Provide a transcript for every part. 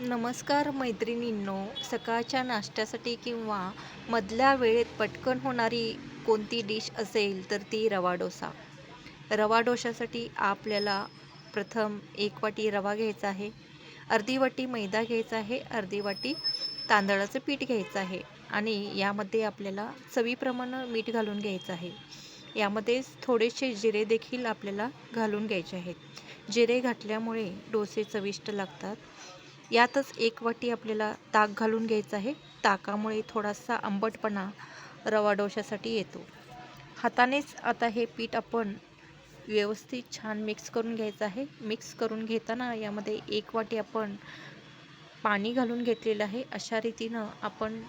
नमस्कार मैत्रिणींनो. सकाळच्या नाश्त्यासाठी किंवा मधल्या वेळेत पटकन होणारी कोणती डिश असेल तर ती रवा डोसा. रवा डोशासाठी आपल्याला प्रथम 1 वाटी रवा घ्यायचा आहे, अर्धी वाटी मैदा घ्यायचा आहे, अर्धी वाटी तांदळाचं पीठ घ्यायचं आहे आणि यामध्ये आपल्याला चवीप्रमाणे मीठ घालून घ्यायचं आहे. यामध्ये थोडेसे जिरे देखील आपल्याला घालून घ्यायचे आहेत. जिरे घातल्यामुळे डोसे चविष्ट लागतात. यातच 1 वाटी आपल्याला ताक घालून घ्यायचं आहे. ताकामुळे थोडासा आंबटपणा रवा डोशासाठी येतो. हातानेच आता हे पीठ आपण व्यवस्थित छान मिक्स करून घ्यायचं आहे. मिक्स करून घेताना यामध्ये 1 वाटी आपण पाणी घालून घेतलेलं आहे. अशा रीतीनं आपण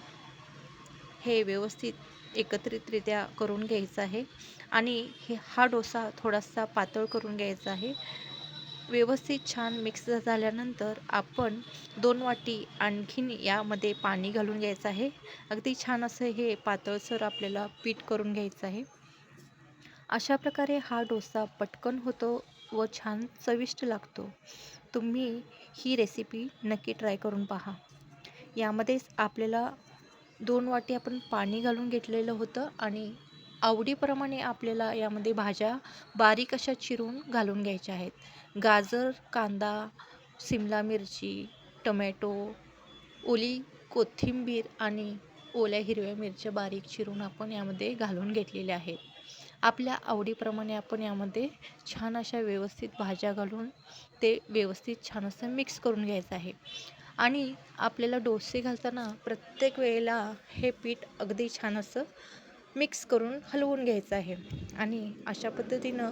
हे व्यवस्थित एकत्रितरित्या करून घ्यायचं आहे आणि हा डोसा थोडासा पातळ करून घ्यायचा आहे. व्यवस्थित छान मिक्स झाल्यानंतर आपण 2 वाटी आणखीन यामध्ये पाणी घालून घ्यायचं आहे. अगदी छान असं हे पातळसर आपल्याला पीठ करून घ्यायचं आहे. अशा प्रकारे हा डोसा पटकन होतो व छान चविष्ट लागतो. तुम्ही ही रेसिपी नक्की ट्राय करून पहा. यामध्येच आपल्याला 2 वाटी आपण पाणी घालून घेतलेलं होतं आणि आवडीप्रमाणे आपल्याला यामध्ये भाज्या बारीक अशा चिरून घालून घ्यायच्या आहेत. गाजर, कांदा, सिमला मिरची, टोमॅटो, ओली कोथिंबीर आणि ओल्या हिरव्या मिरच्या बारीक चिरून आपण यामध्ये घालून घेतलेल्या आहेत. आपल्या आवडीप्रमाणे आपण यामध्ये छान अशा व्यवस्थित भाज्या घालून ते व्यवस्थित छान असं मिक्स करून घ्यायचं आहे. आणि आपल्याला डोसे घालताना प्रत्येक वेळेला हे पीठ अगदी छान असं मिक्स करून हलवून घ्यायचं आहे. आणि अशा पद्धतीनं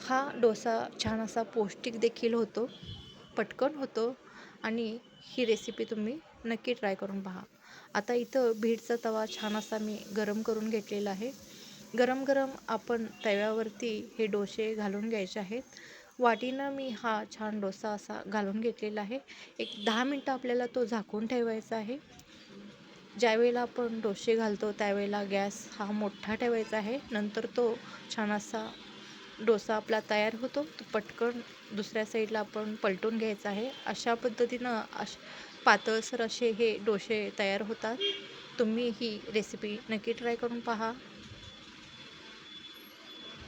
हा डोसा छान असा पौष्टिक देखील होतो, पटकन होतो आणि ही रेसिपी तुम्ही नक्की ट्राय करून पहा. आता इथं बीडचा तवा छान असा मी गरम करून घेतलेला आहे. गरम गरम आपण तव्यावरती हे डोसे घालून घ्यायचे आहेत. वाटीनं मी हा छान डोसा असा घालून घेतलेला आहे. एक 10 मिनटं आपल्याला तो झाकून ठेवायचा आहे. ज्यावेळेला आपण डोसे घालतो त्यावेळेला गॅस हा मोठा ठेवायचा आहे. नंतर तो छान असा डोसा आपला तयार होतो. तो पटकन दुसऱ्या साईडला आपण पलटून घ्यायचा आहे. अशा पद्धतीनं पातळसर असे हे डोसे तयार होतात. तुम्ही ही रेसिपी नक्की ट्राय करून पहा.